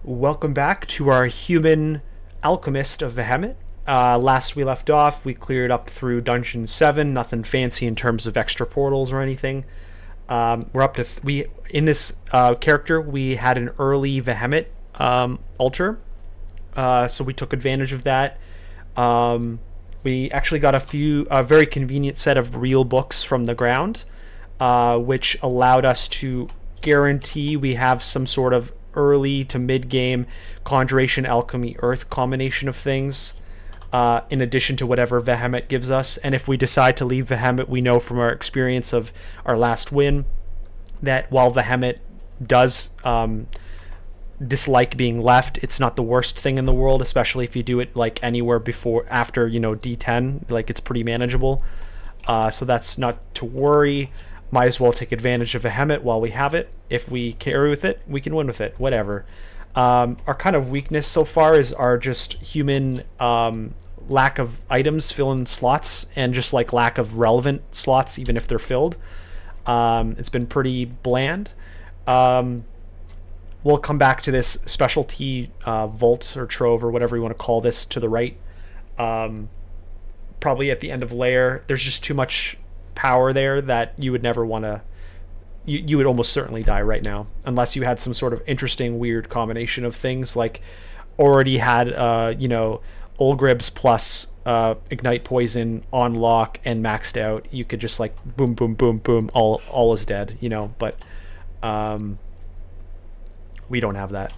Welcome back to our human Alchemist of Vehumet. Last we left off, we cleared up through Dungeon 7. Nothing fancy in terms of extra portals or anything. We're up to we in this character. We had an early Vehumet altar, so we took advantage of that. We actually got a very convenient set of real books from the ground, which allowed us to guarantee we have some sort of early to mid game conjuration, alchemy, earth combination of things, in addition to whatever Vehumet gives us. And if we decide to leave Vehumet, we know from our experience of our last win that while Vehumet does dislike being left, it's not the worst thing in the world, especially if you do it like anywhere after D10. Like, it's pretty manageable, so that's not to worry. Might as well take advantage of Vehumet while we have it. If we carry with it, we can win with it. Whatever. Our kind of weakness so far is our just human lack of items filling slots, and just like lack of relevant slots, even if they're filled. It's been pretty bland. We'll come back to this specialty vault or trove or whatever you want to call this to the right. Probably at the end of Lair. There's just too much power there that you would never want to. You would almost certainly die right now unless you had some sort of interesting weird combination of things, like already had Olgribs plus ignite poison on lock and maxed out. You could just like boom boom boom boom, all is dead, but we don't have that,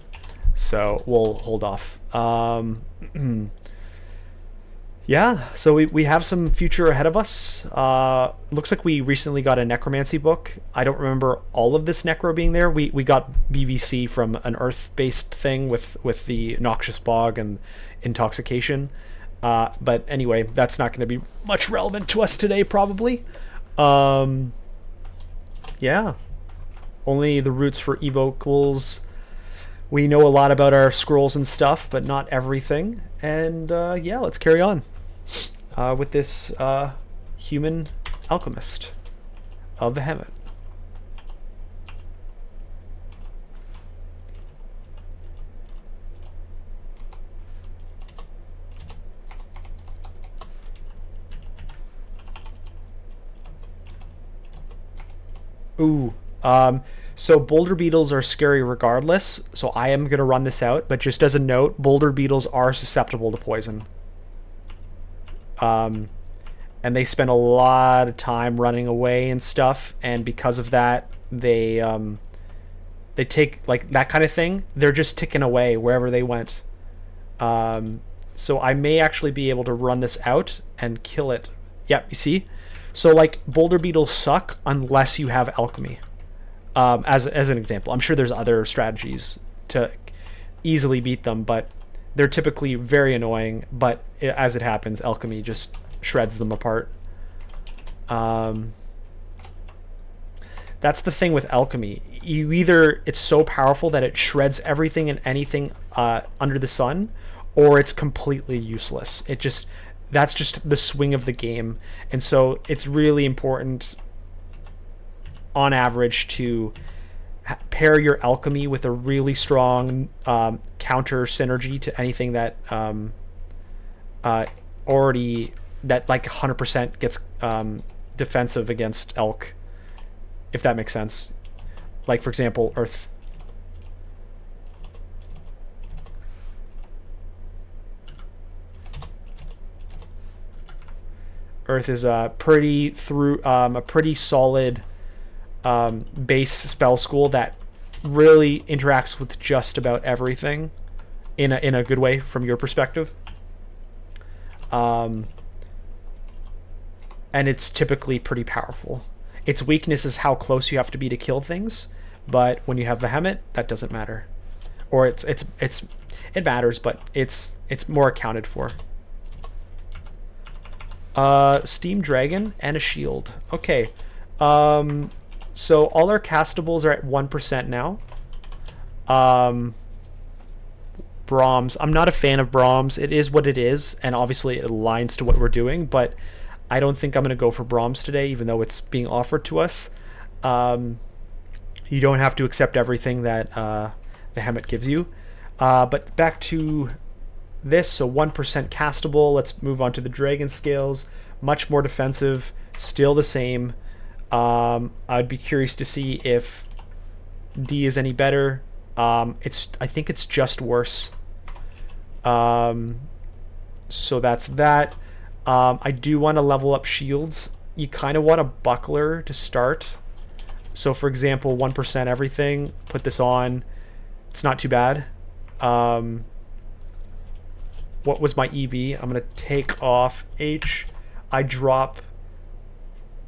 so we'll hold off. Yeah, so we have some future ahead of us. Looks like we recently got a necromancy book. I don't remember all of this necro being there. We got BVC from an earth-based thing with the noxious bog and intoxication. But anyway, that's not going to be much relevant to us today, probably. Yeah, only the roots for evocals. We know a lot about our scrolls and stuff, but not everything. And yeah, let's carry on with this human alchemist of Vehumet. Ooh. So boulder beetles are scary regardless, so I am going to run this out, but just as a note, boulder beetles are susceptible to poison. And they spend a lot of time running away and stuff, and because of that, they take, like, that kind of thing, they're just ticking away wherever they went. So I may actually be able to run this out and kill it. Yep, you see? So, like, boulder beetles suck unless you have alchemy. As an example, I'm sure there's other strategies to easily beat them, but they're typically very annoying. But as it happens, alchemy just shreds them apart. That's the thing with alchemy. It's so powerful that it shreds everything and anything under the sun, or it's completely useless. That's just the swing of the game, and so it's really important, on average, to pair your alchemy with a really strong counter synergy to anything that that like 100% gets defensive against elk, if that makes sense. Like, for example, earth. Earth is a pretty solid base spell school that really interacts with just about everything in a good way from your perspective. And it's typically pretty powerful. Its weakness is how close you have to be to kill things, but when you have Vehumet, that doesn't matter. Or it matters, but it's more accounted for. Steam Dragon and a shield. Okay. So all our castables are at 1% now. Brahms. I'm not a fan of Brahms. It is what it is, and obviously it aligns to what we're doing, but I don't think I'm going to go for Brahms today, even though it's being offered to us. You don't have to accept everything that Vehumet gives you. But back to this, so 1% castable. Let's move on to the dragon scales. Much more defensive, still the same. I'd be curious to see if D is any better. I think it's just worse. So that's that. I do want to level up shields. You kind of want a buckler to start. So for example, 1% everything, put this on. It's not too bad. What was my EV? I'm going to take off H. I drop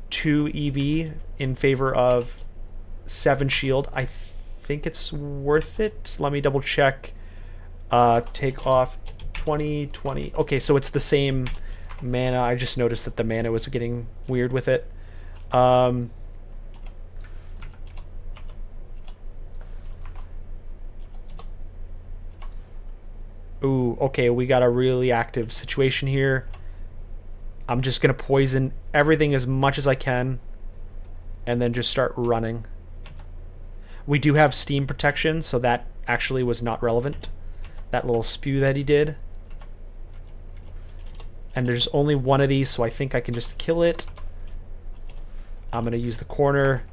2 EV in favor of 7 shield. I think it's worth it. Let me double check. Take off 20, 20. Okay, so it's the same mana. I just noticed that the mana was getting weird with it. Ooh, okay, we got a really active situation here. I'm just going to poison everything as much as I can and then just start running. We do have steam protection, so that actually was not relevant. That little spew that he did. And there's only one of these, so I think I can just kill it. I'm going to use the corner.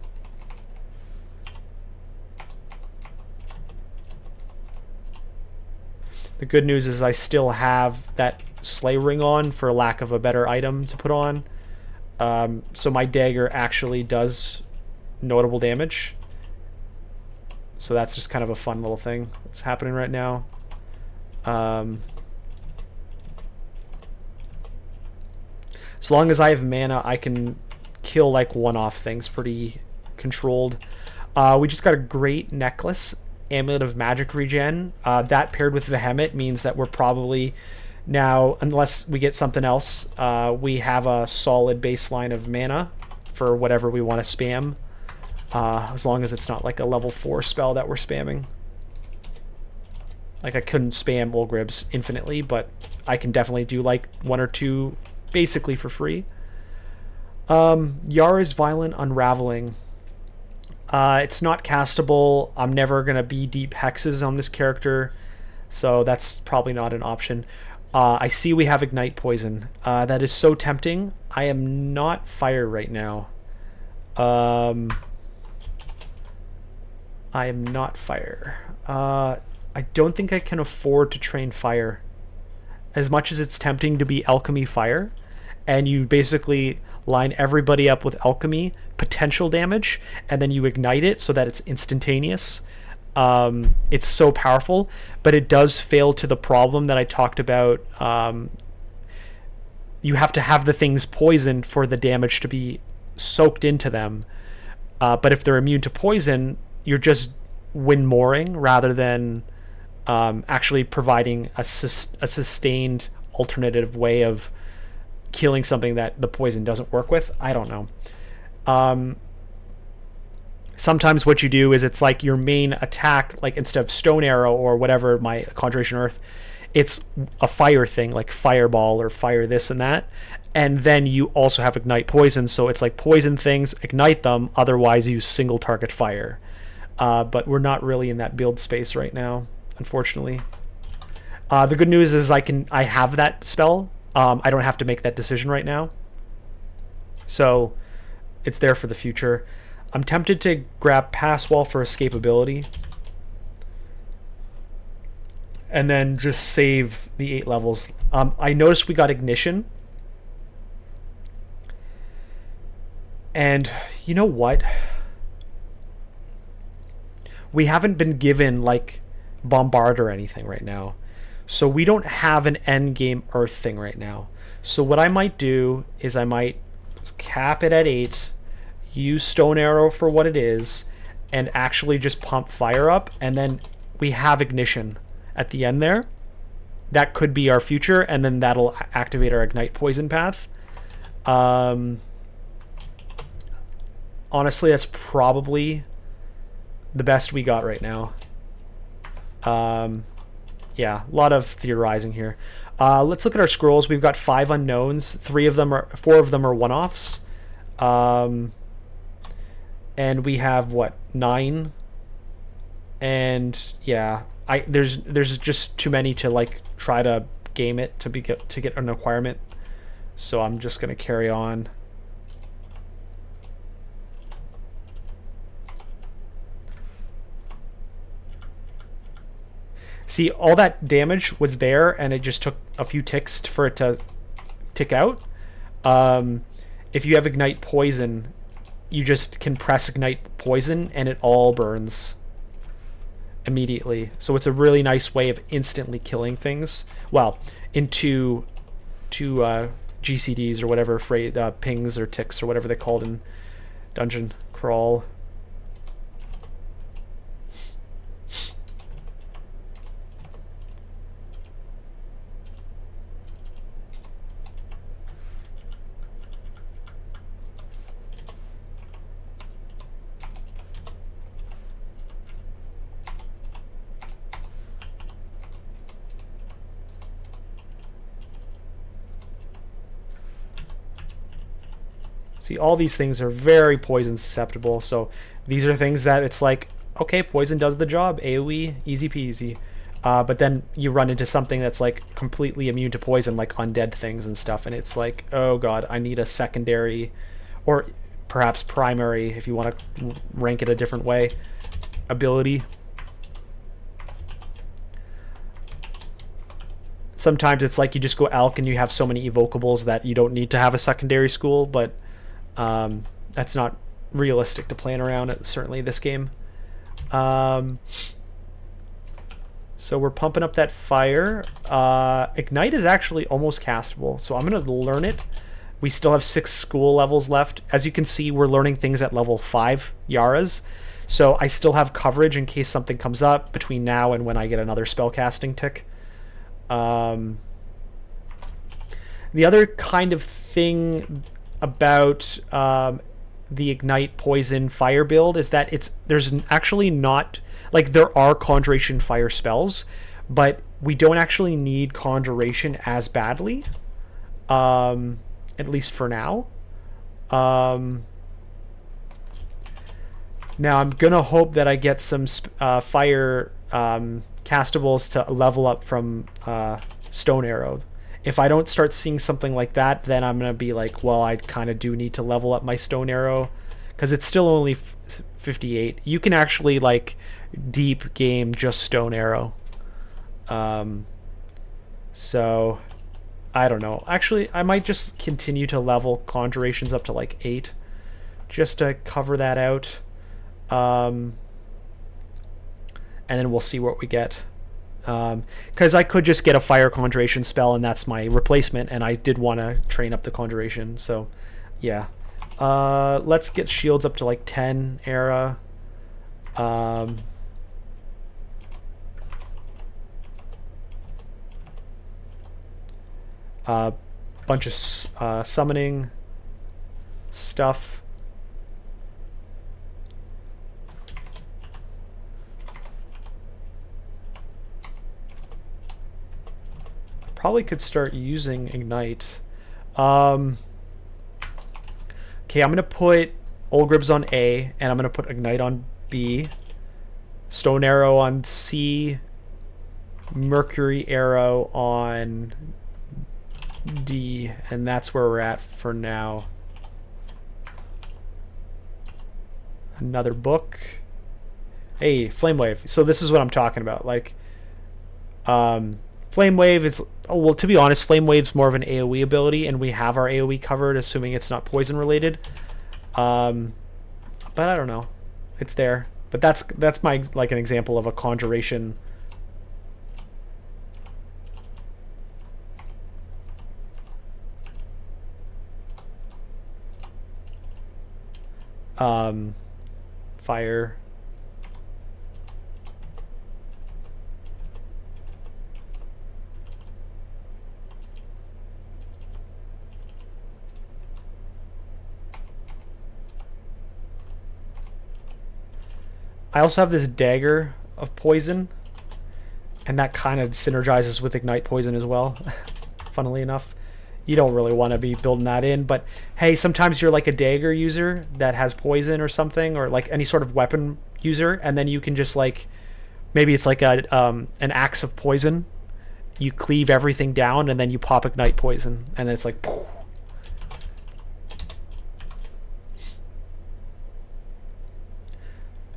The good news is I still have that Slay Ring on, for lack of a better item to put on. So my dagger actually does notable damage. So that's just kind of a fun little thing that's happening right now. As long as I have mana, I can kill like one-off things pretty controlled. We just got a great necklace. Amulet of Magic Regen. That paired with Vehumet means that we're probably now, unless we get something else, we have a solid baseline of mana for whatever we want to spam. As long as it's not like a level 4 spell that we're spamming. Like I couldn't spam Ulgribs infinitely, but I can definitely do like 1 or 2 basically for free. Yara's Violent Unraveling. It's not castable. I'm never going to be deep hexes on this character, so that's probably not an option. I see we have Ignite Poison. That is so tempting. I am not fire right now. I am not fire. I don't think I can afford to train fire. As much as it's tempting to be alchemy fire, and you basically line everybody up with alchemy potential damage, and then you ignite it so that it's instantaneous. It's so powerful, but it does fail to the problem that I talked about. You have to have the things poisoned for the damage to be soaked into them. But if they're immune to poison, you're just win-mooring rather than actually providing a sustained alternative way of killing something that the poison doesn't work with. I don't know. Sometimes what you do is it's like your main attack, like instead of Stone Arrow or whatever, my Conjuration Earth, it's a fire thing, like Fireball or Fire this and that. And then you also have Ignite Poison, so it's like poison things, ignite them, otherwise use single target fire. But we're not really in that build space right now, unfortunately. The good news is I have that spell. I don't have to make that decision right now. So it's there for the future. I'm tempted to grab Pass Wall for escapability. And then just save the 8 levels. I noticed we got Ignition. And you know what? We haven't been given like Bombard or anything right now. So we don't have an endgame Earth thing right now. So what I might do is I might cap it at 8, use Stone Arrow for what it is, and actually just pump fire up, and then we have Ignition at the end there. That could be our future, and then that'll activate our Ignite Poison path. Honestly, that's probably the best we got right now. Yeah, a lot of theorizing here. Let's look at our scrolls. We've got 5 unknowns. 4 of them are one-offs. And we have, what, 9? And, yeah, there's just too many to like try to game it to get an acquirement. So I'm just gonna carry on. See, all that damage was there, and it just took a few ticks for it to tick out. If you have Ignite Poison, you just can press Ignite Poison, and it all burns immediately. So it's a really nice way of instantly killing things. Well, into GCDs or whatever, pings or ticks or whatever they're called in Dungeon Crawl. See, all these things are very poison susceptible, so these are things that it's like, okay, poison does the job, AoE, easy peasy. But then you run into something that's like completely immune to poison, like undead things and stuff, and it's like, oh god, I need a secondary, or perhaps primary, if you want to rank it a different way, ability. Sometimes it's like you just go Alch and you have so many evocables that you don't need to have a secondary school, but that's not realistic to plan around, certainly this game. So we're pumping up that fire. Ignite is actually almost castable, so I'm going to learn it. We still have 6 school levels left. As you can see, we're learning things at level 5 Yaras, so I still have coverage in case something comes up between now and when I get another spellcasting tick. The other kind of thing about the Ignite Poison Fire build is that there's actually not, like, there are Conjuration Fire spells, but we don't actually need Conjuration as badly, at least for now. Now I'm gonna hope that I get some fire castables to level up from Stone Arrow. If I don't start seeing something like that, then I'm going to be like, well, I kind of do need to level up my Stone Arrow, because it's still only 58. You can actually, like, deep game just Stone Arrow. So, I don't know. Actually, I might just continue to level Conjurations up to, like, 8, just to cover that out. And then we'll see what we get. Because I could just get a fire conjuration spell and that's my replacement, and I did want to train up the conjuration, so yeah. Let's get shields up to like 10 era. Bunch of summoning stuff. Probably could start using Ignite. Okay, I'm going to put Olgribs on A, and I'm going to put Ignite on B, Stone Arrow on C, Mercury Arrow on D, and that's where we're at for now. Another book. Hey, Flame Wave. So this is what I'm talking about. Like, Flame Wave is, well, to be honest, Flame Wave's more of an AoE ability, and we have our AoE covered, assuming it's not poison related. But I don't know. It's there. But that's my, like, an example of a conjuration. Fire. I also have this dagger of poison, and that kind of synergizes with Ignite Poison as well, funnily enough. You don't really want to be building that in, but hey, sometimes you're like a dagger user that has poison or something, or like any sort of weapon user, and then you can just like Maybe it's like an axe of poison. You cleave everything down, and then you pop ignite poison, and then it's like... Poof.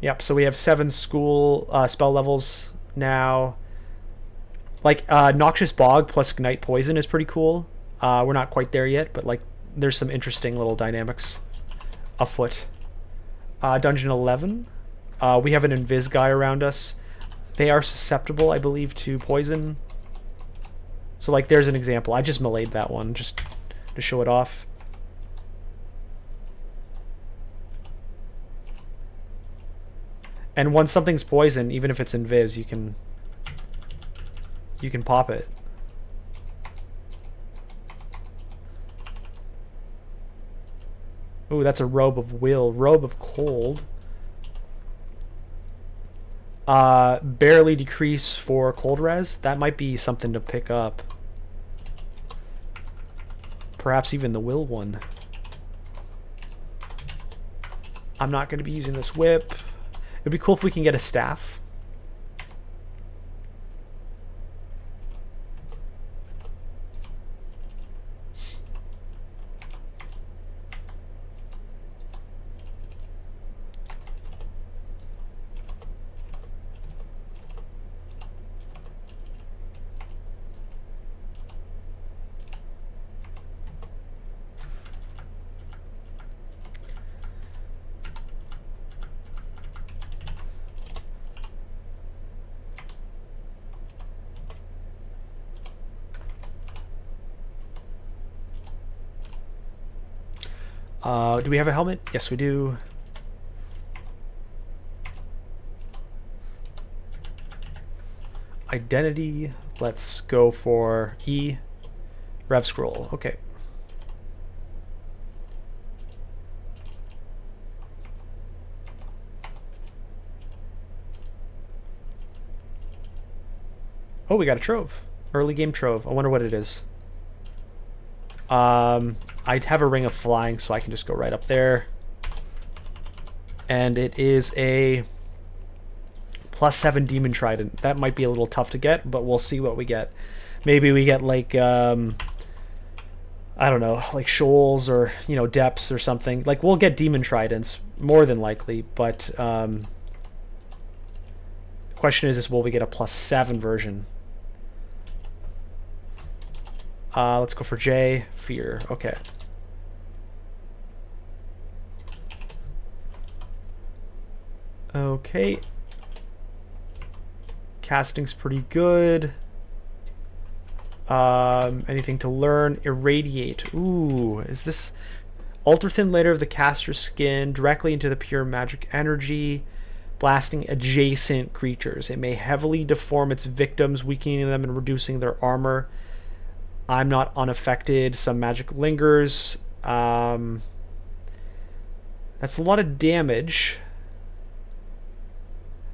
Yep, so we have 7 school spell levels now. Like, Noxious Bog plus Ignite Poison is pretty cool. We're not quite there yet, but like, there's some interesting little dynamics afoot. Dungeon 11. We have an Invis guy around us. They are susceptible, I believe, to poison. So like, there's an example. I just melee'd that one just to show it off. And once something's poison, even if it's invis, you can pop it. Ooh, that's a Robe of Will. Robe of Cold. Barely decrease for cold res. That might be something to pick up. Perhaps even the Will one. I'm not going to be using this whip. It'd be cool if we can get a staff. Do we have a helmet? Yes, we do. Identity. Let's go for E. Rev scroll. Okay. Oh, we got a trove. Early game trove. I wonder what it is. I'd have a Ring of Flying, so I can just go right up there. And it is a +7 Demon Trident. That might be a little tough to get, but we'll see what we get. Maybe we get like, I don't know, like shoals or, you know, depths or something. Like, we'll get Demon Tridents, more than likely, but the question is will we get a +7 version? Let's go for J. Fear. Okay. Okay. Casting's pretty good. Anything to learn? Irradiate. Ooh, is this ultra thin layer of the caster's skin directly into the pure magic energy, blasting adjacent creatures. It may heavily deform its victims, weakening them and reducing their armor. I'm not unaffected. Some magic lingers. That's a lot of damage.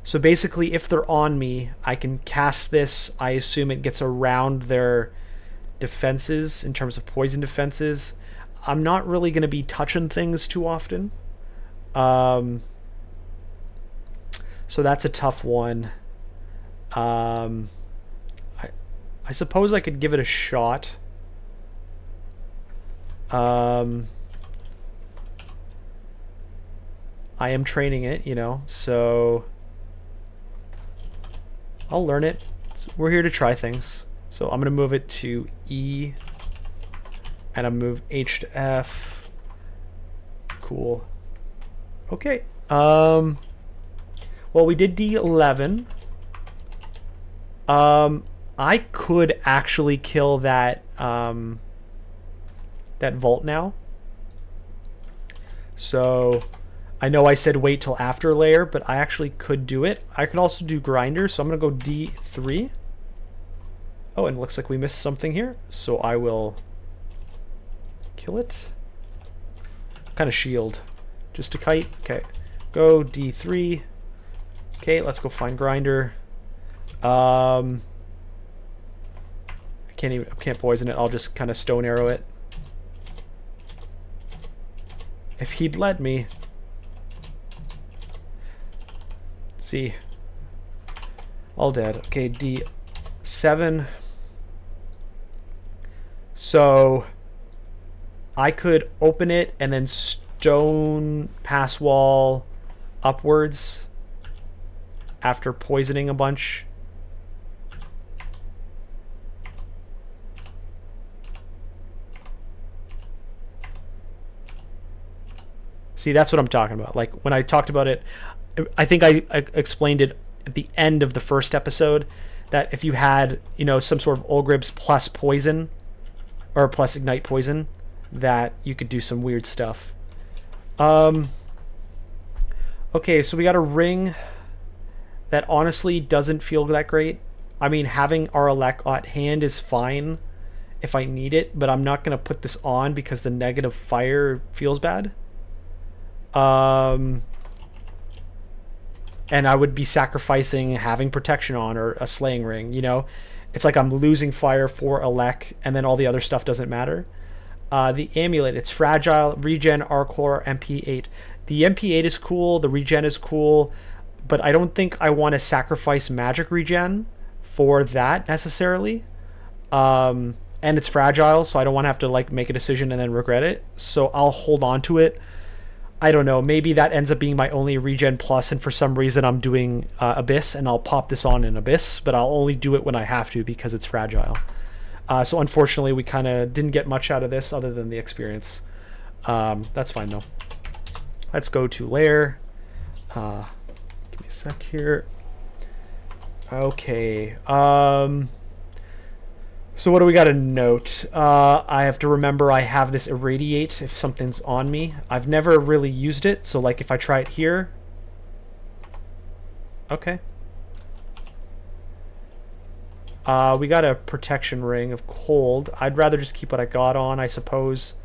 So basically, if they're on me, I can cast this. I assume it gets around their defenses in terms of poison defenses. I'm not really going to be touching things too often. So that's a tough one. I suppose I could give it a shot. I am training it, you know, so I'll learn it. We're here to try things. So I'm going to move it to E, and I'll move H to F. Cool. Okay. Well, we did D11. I could actually kill that that vault now. So I know I said wait till after Lair, but I actually could do it. I could also do grinder, so I'm gonna go D3. Oh, and it looks like we missed something here, so I will kill it. Kind of shield, just a kite. Okay, go D3. Okay, let's go find grinder. I can't poison it. I'll just kind of stone arrow it. If he'd let me. See. All dead. Okay, D7. So I could open it and then stone pass wall upwards after poisoning a bunch. See, that's what I'm talking about. Like, when I talked about it, I think I explained it at the end of the first episode, that if you had, you know, some sort of Olgribs plus poison, or plus ignite poison, that you could do some weird stuff. Okay, so we got a ring that honestly doesn't feel that great. I mean, having Aralek at hand is fine if I need it, but I'm not going to put this on because the negative fire feels bad. And I would be sacrificing having protection on or a slaying ring, you know? It's like I'm losing fire for Alek, and then all the other stuff doesn't matter. The amulet, it's fragile, regen, Arcor, MP8. The MP8 is cool, the regen is cool, but I don't think I want to sacrifice magic regen for that necessarily. And it's fragile, so I don't want to have to like make a decision and then regret it. So I'll hold on to it. I don't know, maybe that ends up being my only regen plus, and for some reason I'm doing Abyss, and I'll pop this on in Abyss, but I'll only do it when I have to because it's fragile. So unfortunately, we kind of didn't get much out of this other than the experience. That's fine, though. Let's go to Lair. Give me a sec here. Okay. So what do we got to note? I have to remember I have this irradiate if something's on me. I've never really used it, so like if I try it here. Okay. We got a protection ring of cold. I'd rather just keep what I got on, I suppose.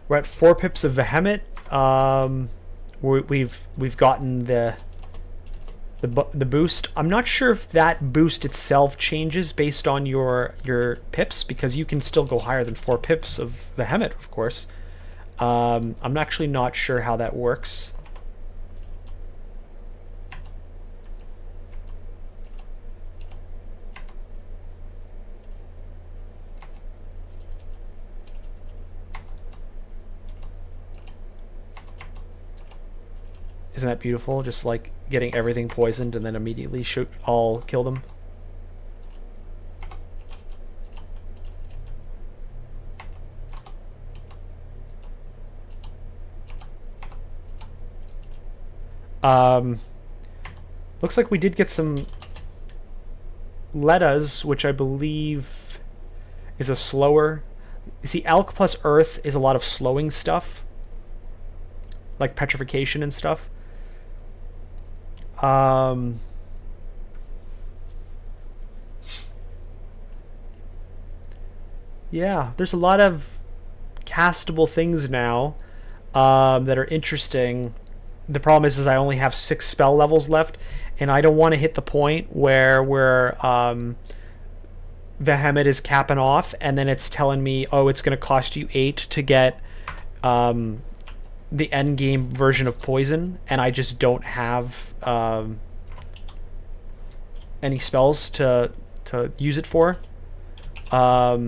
We're at 4 pips of Vehumet. We've gotten the boost. I'm not sure if that boost itself changes based on your pips, because you can still go higher than 4 pips of Vehumet, of course. I'm actually not sure how that works. Isn't that beautiful? Just like getting everything poisoned and then immediately kill them. Looks like we did get some Letas, which I believe is a slower. See, Alk plus Earth is a lot of slowing stuff, like petrification and stuff. Yeah, there's a lot of castable things now that are interesting. The problem is I only have 6 spell levels left, and I don't want to hit the point where Vehumet is capping off, and then it's telling me, oh, it's going to cost you 8 to get the end game version of poison, and I just don't have any spells to use it for. I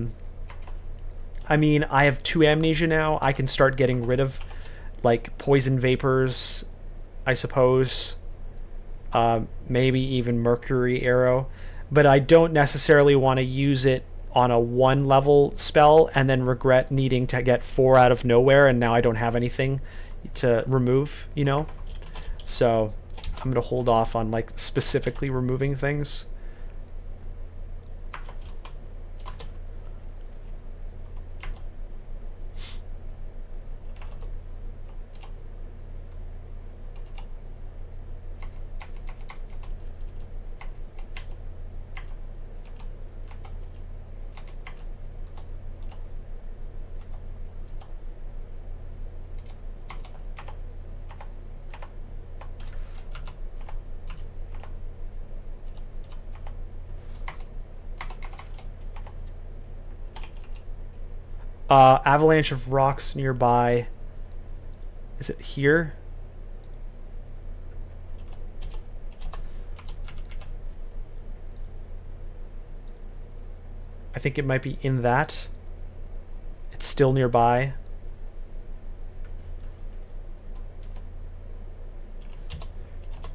mean, I have 2 amnesia now. I can start getting rid of like poison vapors, I suppose. Maybe even mercury arrow, but I don't necessarily want to use it on a 1 level spell and then regret needing to get 4 out of nowhere, and now I don't have anything to remove, you know? So I'm gonna hold off on like specifically removing things. Avalanche of rocks nearby. Is it here? I think it might be in that. It's still nearby.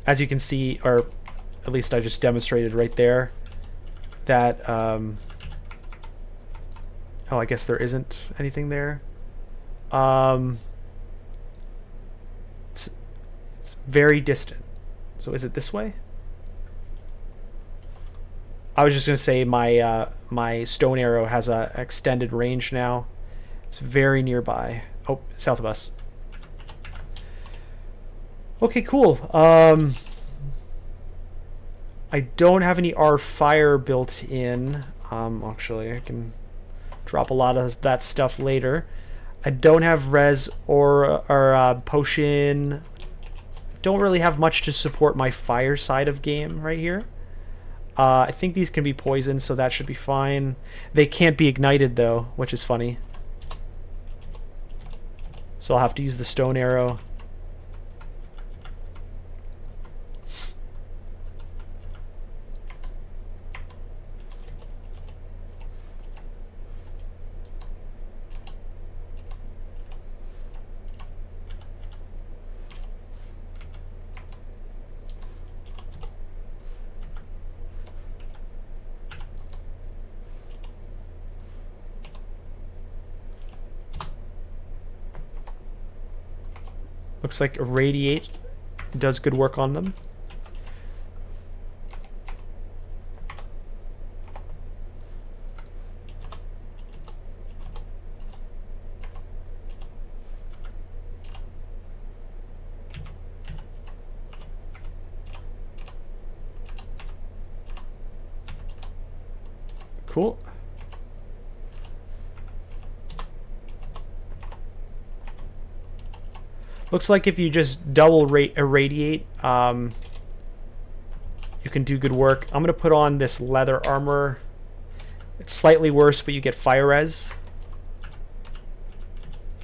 As you can see, or at least I just demonstrated right there, that, oh, I guess there isn't anything there. It's very distant. So is it this way? I was just gonna say my stone arrow has a extended range now. It's very nearby. Oh, south of us. Okay, cool. I don't have any R fire built in. Actually, I can drop a lot of that stuff later. I don't have res or potion. Don't really have much to support my fire side of game right here. I think these can be poisoned, so that should be fine. They can't be ignited, though, which is funny. So I'll have to use the stone arrow. Looks like Irradiate does good work on them. Cool. Looks like if you just double irradiate, you can do good work. I'm going to put on this leather armor. It's slightly worse, but you get fire res.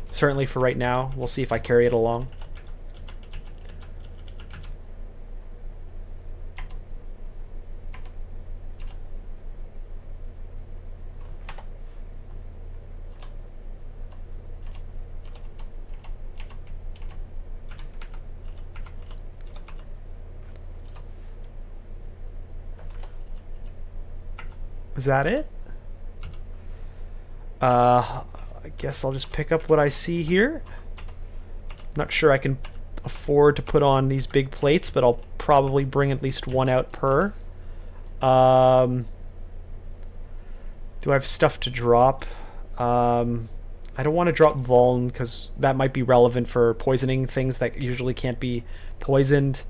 Certainly for right now. We'll see if I carry it along. Is that it? I guess I'll just pick up what I see here. Not sure I can afford to put on these big plates, but I'll probably bring at least one out per. Do I have stuff to drop? I don't want to drop Vuln because that might be relevant for poisoning things that usually can't be poisoned.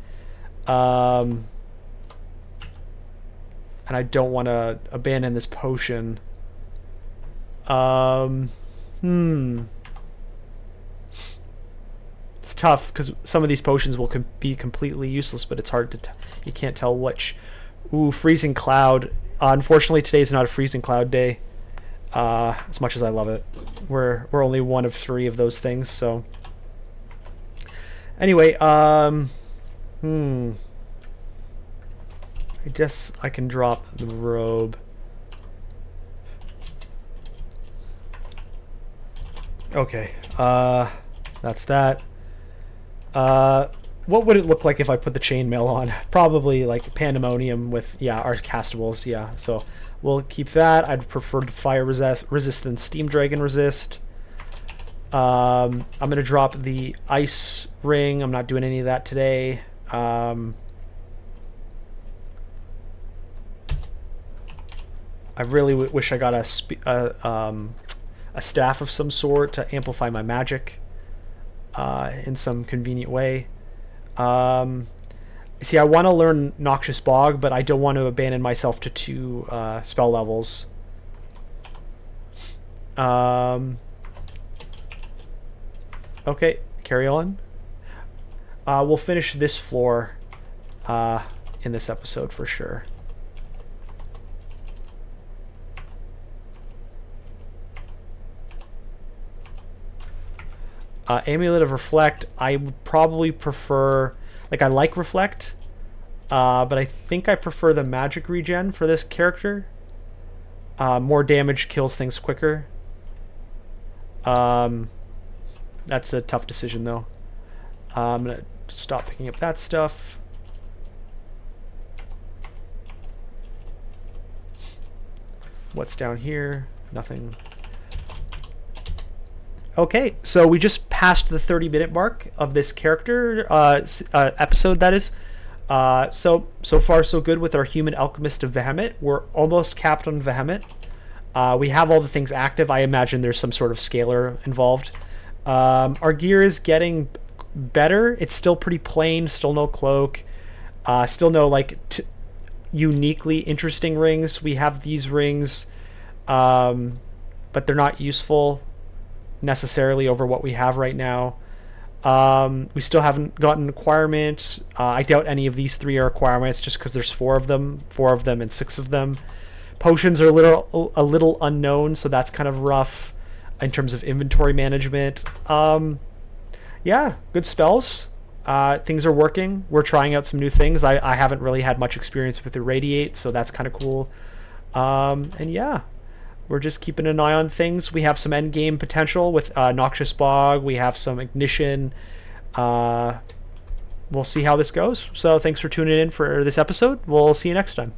And I don't want to abandon this potion. It's tough because some of these potions will be completely useless, but it's hard to you can't tell which. Ooh, freezing cloud. Unfortunately, today's not a freezing cloud day. As much as I love it, we're only one of 3 of those things. So anyway, I guess I can drop the robe. Okay, that's that. What would it look like if I put the chainmail on? Probably like pandemonium with, yeah, our castables, yeah. So we'll keep that. I'd prefer to fire resist than steam dragon resist. I'm going to drop the ice ring. I'm not doing any of that today. I really wish I got a staff of some sort to amplify my magic in some convenient way. See, I want to learn Noxious Bog, but I don't want to abandon myself to 2 spell levels. Okay, carry on. We'll finish this floor in this episode for sure. Amulet of Reflect, I would probably prefer... Like, I like Reflect, but I think I prefer the magic regen for this character. More damage kills things quicker. That's a tough decision, though. I'm going to stop picking up that stuff. What's down here? Nothing. Okay, so we just passed the 30-minute mark of this character episode, that is. So far so good with our human alchemist of Vehumet. We're almost capped on Vehumet. We have all the things active. I imagine there's some sort of scaler involved. Our gear is getting better. It's still pretty plain, still no cloak, still no like uniquely interesting rings. We have these rings, but they're not useful necessarily over what we have right now. We still haven't gotten acquirement. I doubt any of these 3 are acquirements just because there's 4 of them and 6 of them. Potions are a little unknown, so that's kind of rough in terms of inventory management. Yeah, good spells. Things are working. We're trying out some new things. I haven't really had much experience with Irradiate, so that's kind of cool. And yeah, we're just keeping an eye on things. We have some end game potential with Noxious Bog. We have some Ignition. We'll see how this goes. So thanks for tuning in for this episode. We'll see you next time.